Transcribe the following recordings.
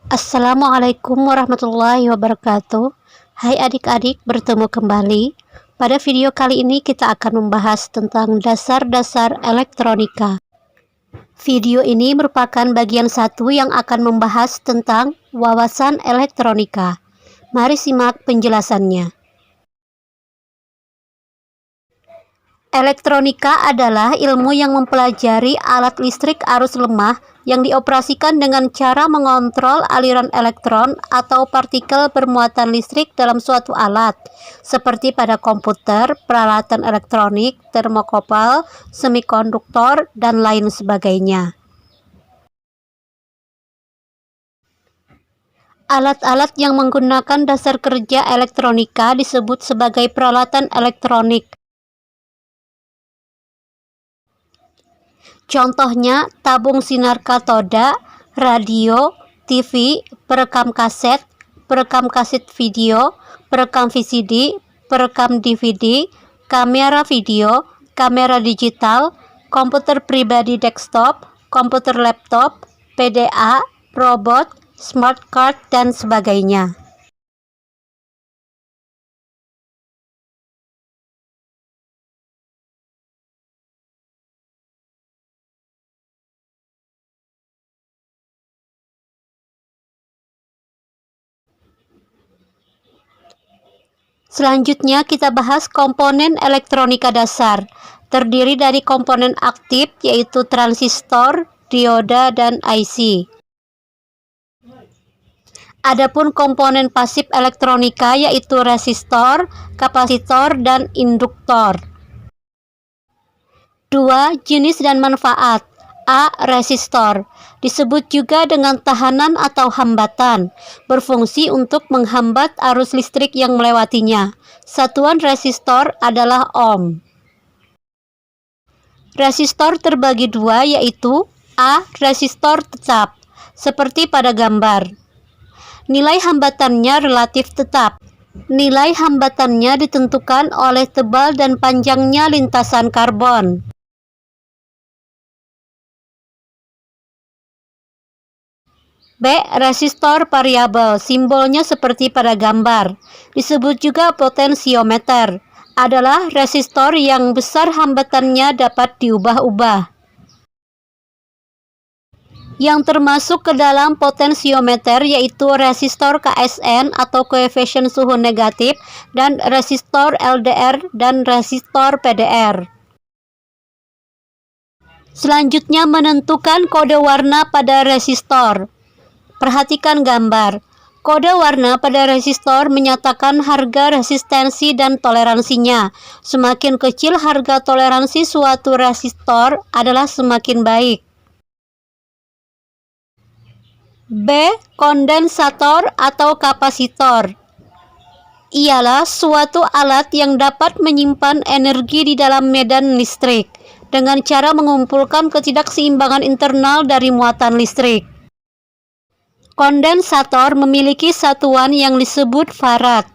Assalamualaikum warahmatullahi wabarakatuh. Hai adik-adik, bertemu kembali. Pada video kali ini kita akan membahas tentang dasar-dasar elektronika. Video ini merupakan bagian satu yang akan membahas tentang wawasan elektronika. Mari simak penjelasannya. Elektronika adalah ilmu yang mempelajari alat listrik arus lemah yang dioperasikan dengan cara mengontrol aliran elektron atau partikel bermuatan listrik dalam suatu alat, seperti pada komputer, peralatan elektronik, termokopel, semikonduktor, dan lain sebagainya. Alat-alat yang menggunakan dasar kerja elektronika disebut sebagai peralatan elektronik. Contohnya tabung sinar katoda, radio, TV, perekam kaset video, perekam VCD, perekam DVD, kamera video, kamera digital, komputer pribadi desktop, komputer laptop, PDA, robot, smart card, dan sebagainya. Selanjutnya kita bahas komponen elektronika dasar. Terdiri dari komponen aktif yaitu transistor, dioda, dan IC. Adapun komponen pasif elektronika yaitu resistor, kapasitor, dan induktor. 2. Jenis dan manfaat. A. Resistor. Disebut juga dengan tahanan atau hambatan. Berfungsi untuk menghambat arus listrik yang melewatinya. Satuan resistor adalah ohm. Resistor terbagi dua yaitu A. Resistor tetap, seperti pada gambar. Nilai hambatannya relatif tetap. Nilai hambatannya ditentukan oleh tebal dan panjangnya lintasan karbon. B. Resistor variabel, simbolnya seperti pada gambar. Disebut juga potensiometer. Adalah resistor yang besar hambatannya dapat diubah-ubah. Yang termasuk ke dalam potensiometer yaitu resistor KSN atau koefisien suhu negatif, dan resistor LDR dan resistor PDR. Selanjutnya menentukan kode warna pada resistor. Perhatikan gambar. Kode warna pada resistor menyatakan harga resistensi dan toleransinya. Semakin kecil harga toleransi suatu resistor adalah semakin baik. B. Kondensator atau kapasitor. Ialah suatu alat yang dapat menyimpan energi di dalam medan listrik dengan cara mengumpulkan ketidakseimbangan internal dari muatan listrik. Kondensator memiliki satuan yang disebut farad.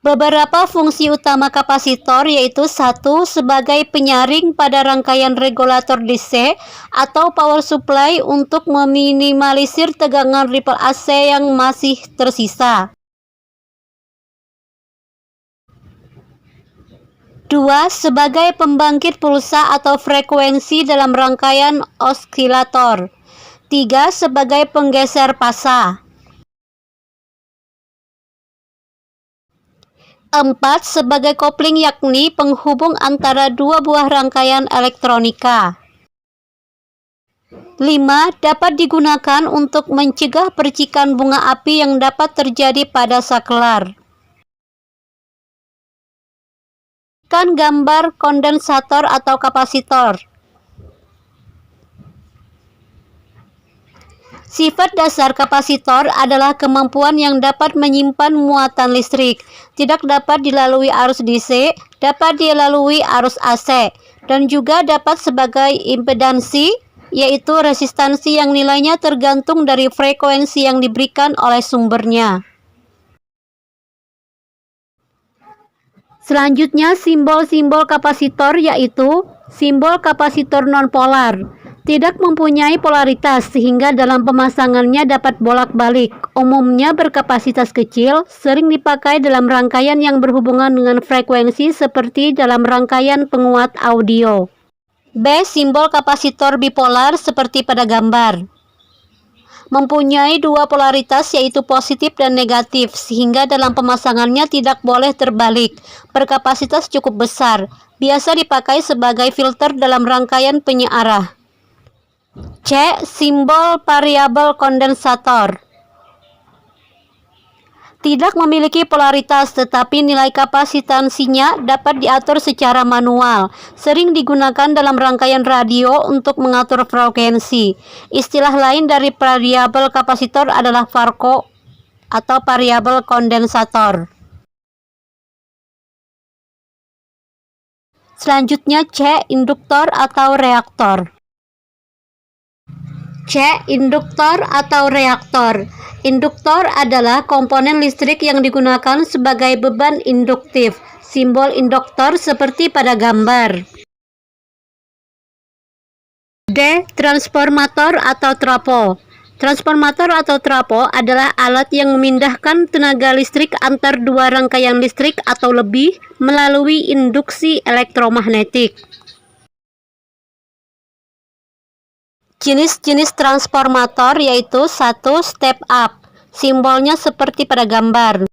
Beberapa fungsi utama kapasitor yaitu 1. Sebagai penyaring pada rangkaian regulator DC atau power supply untuk meminimalisir tegangan ripple AC yang masih tersisa. 2. Sebagai pembangkit pulsa atau frekuensi dalam rangkaian osilator. 3. Sebagai penggeser pasa. 4. Sebagai kopling yakni penghubung antara dua buah rangkaian elektronika. 5. Dapat digunakan untuk mencegah percikan bunga api yang dapat terjadi pada saklar. Gambar kondensator atau kapasitor. Sifat dasar kapasitor adalah kemampuan yang dapat menyimpan muatan listrik, tidak dapat dilalui arus DC, dapat dilalui arus AC, dan juga dapat sebagai impedansi, yaitu resistansi yang nilainya tergantung dari frekuensi yang diberikan oleh sumbernya. Selanjutnya simbol-simbol kapasitor yaitu Simbol kapasitor nonpolar tidak mempunyai polaritas sehingga dalam pemasangannya dapat bolak-balik. Umumnya berkapasitas kecil, sering dipakai dalam rangkaian yang berhubungan dengan frekuensi seperti dalam rangkaian penguat audio. B. Simbol kapasitor bipolar seperti pada gambar. Mempunyai dua polaritas yaitu positif dan negatif sehingga dalam pemasangannya tidak boleh terbalik. Berkapasitas cukup besar, biasa dipakai sebagai filter dalam rangkaian penyearah. C. Simbol variabel kondensator. Tidak memiliki polaritas tetapi nilai kapasitansinya dapat diatur secara manual. Sering digunakan dalam rangkaian radio untuk mengatur frekuensi. Istilah lain dari variabel kapasitor adalah VARCO atau variabel kondensator. Selanjutnya C. Induktor atau reaktor. C. Induktor atau reaktor. Induktor adalah komponen listrik yang digunakan sebagai beban induktif. Simbol induktor seperti pada gambar. D. Transformator atau trapo. Transformator atau trapo adalah alat yang memindahkan tenaga listrik antar dua rangkaian listrik atau lebih melalui induksi elektromagnetik. Jenis-jenis transformator yaitu 1. Step up. Simbolnya seperti pada gambar,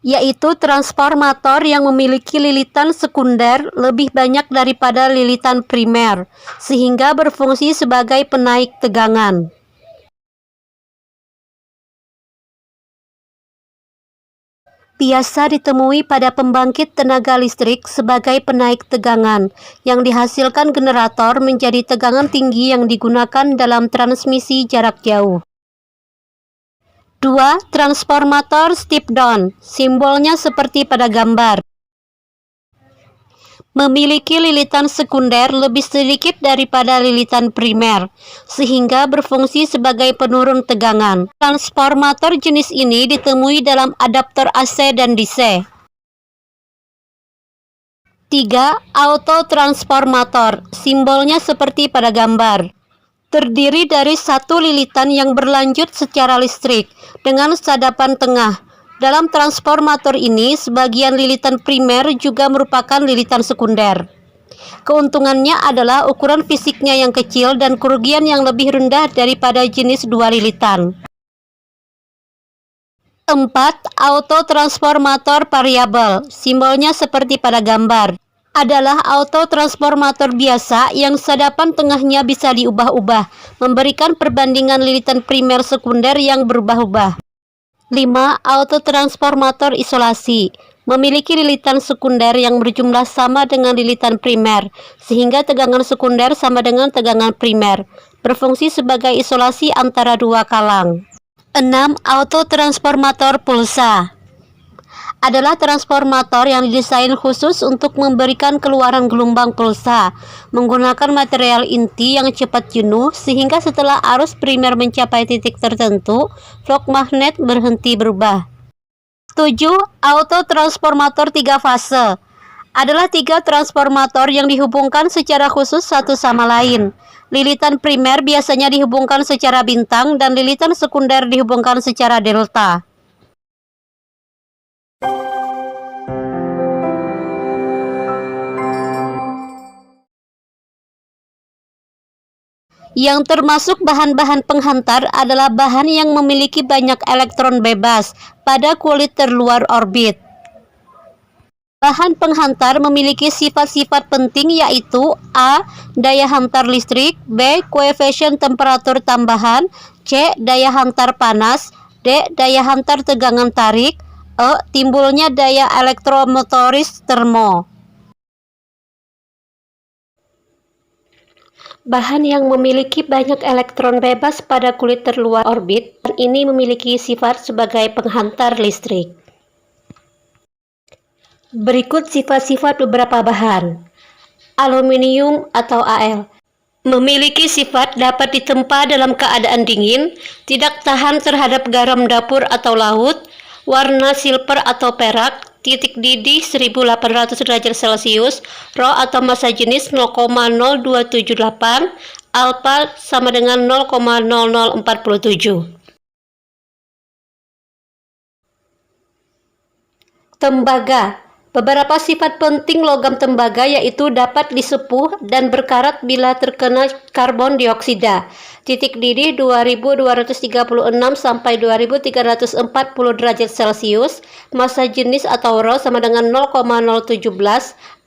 yaitu transformator yang memiliki lilitan sekunder lebih banyak daripada lilitan primer, sehingga berfungsi sebagai penaik tegangan. Biasa ditemui pada pembangkit tenaga listrik sebagai penaik tegangan, yang dihasilkan generator menjadi tegangan tinggi yang digunakan dalam transmisi jarak jauh. 2. Transformator step down. Simbolnya seperti pada gambar. Memiliki lilitan sekunder lebih sedikit daripada lilitan primer, sehingga berfungsi sebagai penurun tegangan. Transformator jenis ini ditemui dalam adaptor AC dan DC. 3. Autotransformator. Simbolnya seperti pada gambar. Terdiri dari satu lilitan yang berlanjut secara listrik dengan sadapan tengah. Dalam transformator ini, sebagian lilitan primer juga merupakan lilitan sekunder. Keuntungannya adalah ukuran fisiknya yang kecil dan kerugian yang lebih rendah daripada jenis dua lilitan. 4. Autotransformator variabel. Simbolnya seperti pada gambar. Adalah autotransformator biasa yang sadapan tengahnya bisa diubah-ubah, memberikan perbandingan lilitan primer sekunder yang berubah-ubah. 5. Autotransformator isolasi. Memiliki lilitan sekunder yang berjumlah sama dengan lilitan primer, sehingga tegangan sekunder sama dengan tegangan primer. Berfungsi sebagai isolasi antara dua kalang. 6. Autotransformator pulsa. Adalah transformator yang didesain khusus untuk memberikan keluaran gelombang pulsa menggunakan material inti yang cepat jenuh sehingga setelah arus primer mencapai titik tertentu, flux magnet berhenti berubah. 7. Autotransformator 3 fase. Adalah 3 transformator yang dihubungkan secara khusus satu sama lain. Lilitan primer biasanya dihubungkan secara bintang dan lilitan sekunder dihubungkan secara delta. Yang termasuk bahan-bahan penghantar adalah bahan yang memiliki banyak elektron bebas pada kulit terluar orbit. Bahan penghantar memiliki sifat-sifat penting yaitu A. Daya hantar listrik, B. Koefisien temperatur tambahan, C. Daya hantar panas, D. Daya hantar tegangan tarik, E. Timbulnya daya elektromotoris termo. Bahan yang memiliki banyak elektron bebas pada kulit terluar orbit, ini memiliki sifat sebagai penghantar listrik. Berikut sifat-sifat beberapa bahan. Aluminium atau Al. Memiliki sifat dapat ditempa dalam keadaan dingin, tidak tahan terhadap garam dapur atau laut, warna silver atau perak, titik didih 1800 derajat Celcius, rho atau massa jenis 0,0278, alfa sama dengan 0,0047. Tembaga. Beberapa sifat penting logam tembaga yaitu dapat disepuh dan berkarat bila terkena karbon dioksida. Titik didih 2236 sampai 2340 derajat Celcius, massa jenis atau rho sama dengan 0,017,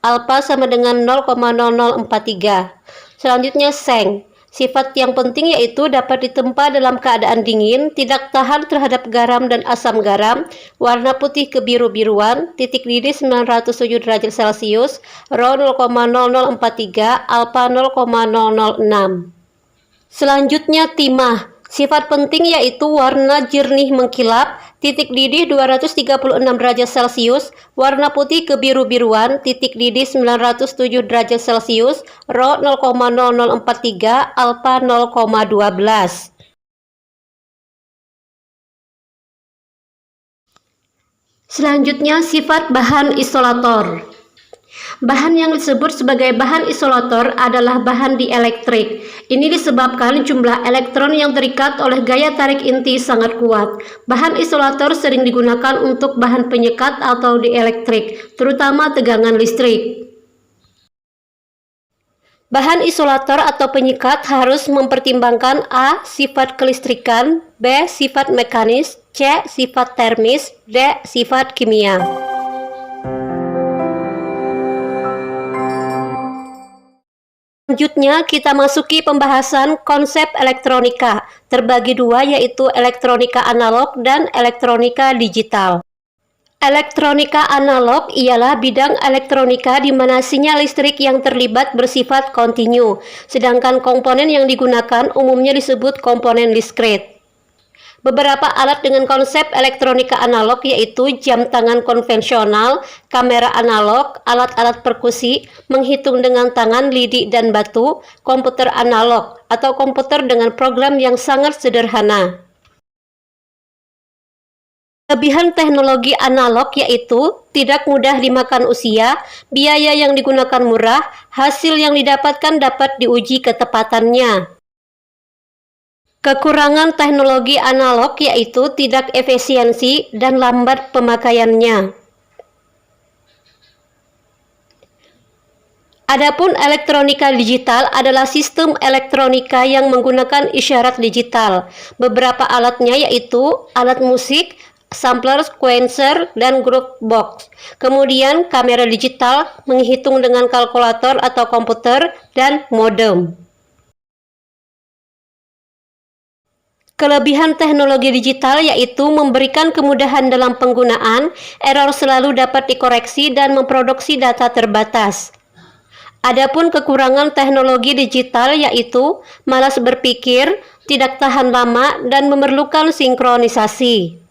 alfa sama dengan 0,0043. Selanjutnya seng. Sifat yang penting yaitu dapat ditempa dalam keadaan dingin, tidak tahan terhadap garam dan asam garam, warna putih kebiru-biruan, titik didih 907 derajat Celcius, rho 0,0043, alfa 0,006. Selanjutnya timah. Sifat penting yaitu warna jernih mengkilap, titik didih 236 derajat Celcius, warna putih kebiru-biruan, titik didih 907 derajat Celcius, rho 0,0043, alfa 0,12. Selanjutnya sifat bahan isolator. Bahan yang disebut sebagai bahan isolator adalah bahan dielektrik. Ini disebabkan jumlah elektron yang terikat oleh gaya tarik inti sangat kuat. Bahan isolator sering digunakan untuk bahan penyekat atau dielektrik, terutama tegangan listrik. Bahan isolator atau penyekat harus mempertimbangkan A. Sifat kelistrikan, B. Sifat mekanis, C. Sifat termis, D. Sifat kimia. Selanjutnya kita masuki pembahasan konsep elektronika, terbagi dua yaitu elektronika analog dan elektronika digital. Elektronika analog ialah bidang elektronika di mana sinyal listrik yang terlibat bersifat kontinu, sedangkan komponen yang digunakan umumnya disebut komponen diskret. Beberapa alat dengan konsep elektronika analog yaitu jam tangan konvensional, kamera analog, alat-alat perkusi, menghitung dengan tangan, lidi, dan batu, komputer analog, atau komputer dengan program yang sangat sederhana. Kelebihan teknologi analog yaitu tidak mudah dimakan usia, biaya yang digunakan murah, hasil yang didapatkan dapat diuji ketepatannya. Kekurangan teknologi analog yaitu tidak efisiensi dan lambat pemakaiannya. Adapun elektronika digital adalah sistem elektronika yang menggunakan isyarat digital. Beberapa alatnya yaitu alat musik, sampler, sequencer, dan groove box. Kemudian kamera digital, menghitung dengan kalkulator atau komputer, dan modem. Kelebihan teknologi digital yaitu memberikan kemudahan dalam penggunaan, error selalu dapat dikoreksi dan memproduksi data terbatas. Adapun kekurangan teknologi digital yaitu malas berpikir, tidak tahan lama, dan memerlukan sinkronisasi.